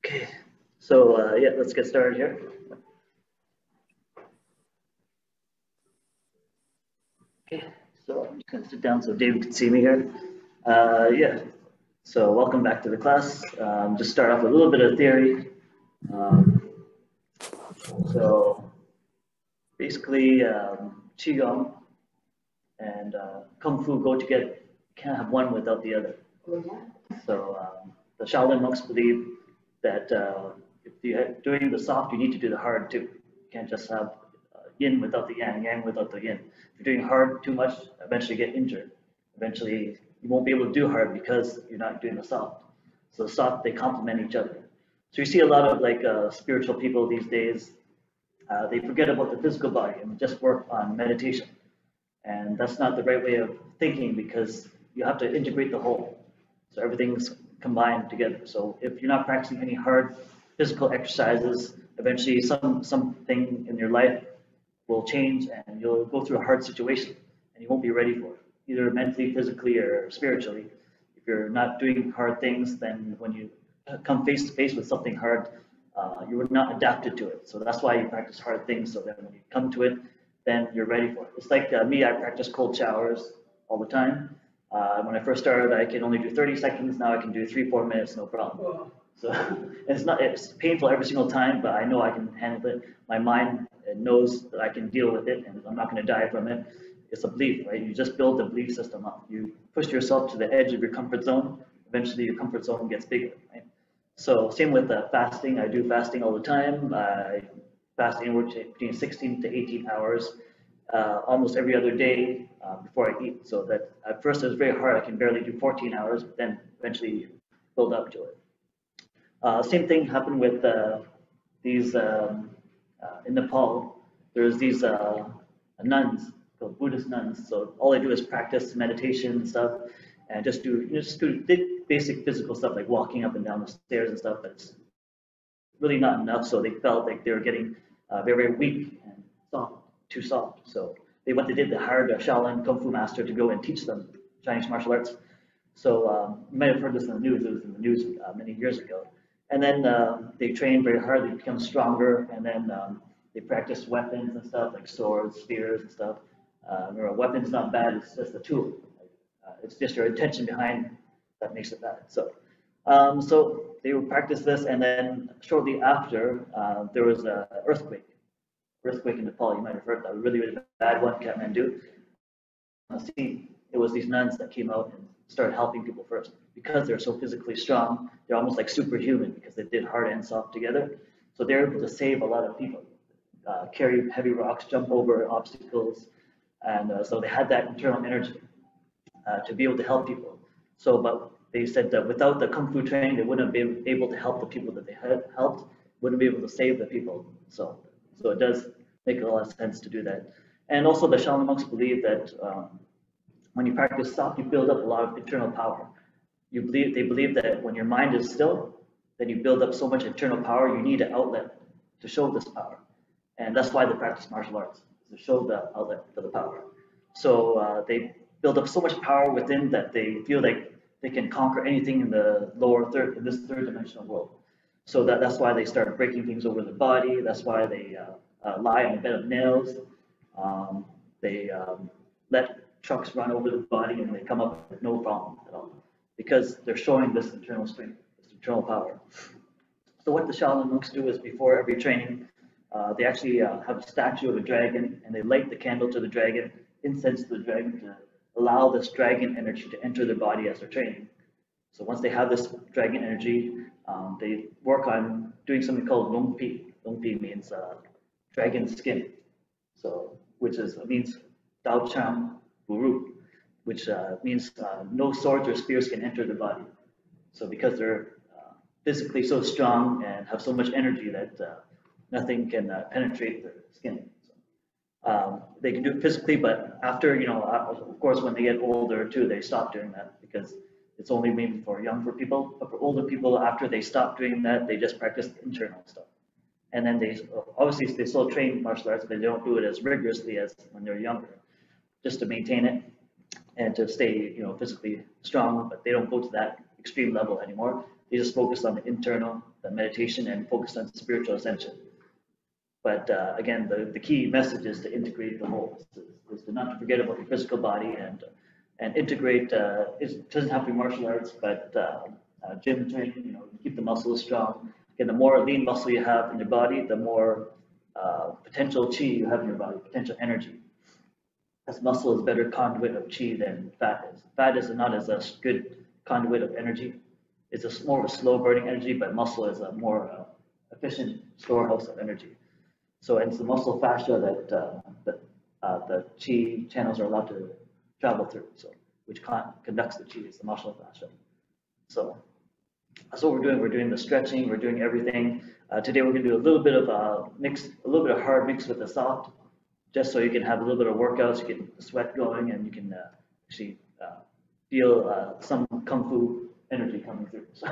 Okay, so yeah, let's get started here. Okay, so I'm just going to sit down so David can see me here. Yeah, so welcome back to the class. Just start off with a little bit of theory. So basically, Qigong and Kung Fu go together. You can't have one without the other. So the Shaolin monks believe that if you're doing the soft, you need to do the hard too. You can't just have yin without the yang, yang without the yin. If you're doing hard too much, eventually you get injured. Eventually, you won't be able to do hard because you're not doing the soft. So the soft, they complement each other. So you see a lot of like spiritual people these days, they forget about the physical body and just work on meditation. And that's not the right way of thinking because you have to integrate the whole. So everything's combined together. So if you're not practicing any hard physical exercises, eventually something in your life will change and you'll go through a hard situation and you won't be ready for it, either mentally, physically, or spiritually. If you're not doing hard things, then when you come face to face with something hard, you were not adapted to it. So that's why you practice hard things, so that when you come to it, then you're ready for it. It's like me, I practice cold showers all the time. When I first started, I could only do 30 seconds. Now I can do 3-4 minutes, no problem. So it's painful every single time, but I know I can handle it. My mind knows that I can deal with it and I'm not going to die from it. It's a belief, right? You just build the belief system up. You push yourself to the edge of your comfort zone. Eventually your comfort zone gets bigger, right? So same with fasting. I do fasting all the time. I fast anywhere between 16 to 18 hours almost every other day before I eat. So that at first it was very hard. I can barely do 14 hours, but then eventually build up to it. Same thing happened with these in Nepal. There's these nuns called Buddhist nuns. So all they do is practice meditation and stuff, and just do basic physical stuff like walking up and down the stairs and stuff. But it's really not enough. So they felt like they were getting very, very weak and soft, too soft. So they did, they hired a Shaolin Kung Fu master to go and teach them Chinese martial arts. So you might have heard this in the news. It was in the news many years ago. And then they train very hard. They become stronger, and then they practice weapons and stuff like swords, spears, and stuff. Remember, a weapon's not bad. It's just a tool. It's just your intention behind that makes it bad. So, so they would practice this, and then shortly after, there was an earthquake in Nepal. You might have heard that, a really, really bad one, Kathmandu. See, it was these nuns that came out and started helping people first. Because they're so physically strong, they're almost like superhuman because they did hard and soft together. So they're able to save a lot of people, carry heavy rocks, jump over obstacles, and so they had that internal energy to be able to help people. So, but they said that without the Kung Fu training, they wouldn't be able to help the people that they had helped, wouldn't be able to save the people. So it does make a lot of sense to do that. And also the Shaolin monks believe that when you practice soft, you build up a lot of internal power. They believe that when your mind is still, then you build up so much internal power, you need an outlet to show this power. And that's why they practice martial arts, to show the outlet for the power. So they build up so much power within that they feel like they can conquer anything in the in this third dimensional world. So that's why they start breaking things over the body. That's why they lie on a bed of nails. They let trucks run over the body and they come up with no problem at all, because they're showing this internal strength, this internal power. So what the Shaolin monks do is before every training, they actually have a statue of a dragon, and they light the candle to the dragon, incense to the dragon, to allow this dragon energy to enter their body as they're training. So once they have this dragon energy, they work on doing something called longpi. Longpi means dragon skin, so which means Dao Chang Guru, which means no swords or spears can enter the body. So because they're physically so strong and have so much energy that nothing can penetrate their skin. So, they can do it physically, but after, of course, when they get older too, they stop doing that because it's only maybe for younger people. But for older people, after they stop doing that, they just practice internal stuff. And then they still train martial arts, but they don't do it as rigorously as when they're younger, just to maintain it. and to stay, you know, physically strong, but they don't go to that extreme level anymore. They just focus on the internal, the meditation, and focus on spiritual ascension. But again, the key message is to integrate the whole, is to not to forget about your physical body and integrate. It doesn't have to be martial arts, but gym training, you know, keep the muscles strong. Again, the more lean muscle you have in your body, the more potential chi you have in your body, potential energy. As muscle is a better conduit of chi than fat is. Fat is not as a good conduit of energy. It's a more of a slow burning energy, but muscle is a more efficient storehouse of energy. So it's the muscle fascia that the chi channels are allowed to travel through. So which conducts the chi is the muscle fascia. So that's what we're doing. We're doing the stretching. We're doing everything. Today we're going to do a little bit of a little bit of hard mix with the soft, just so you can have a little bit of workouts, you get the sweat going, and you can actually feel some Kung Fu energy coming through. So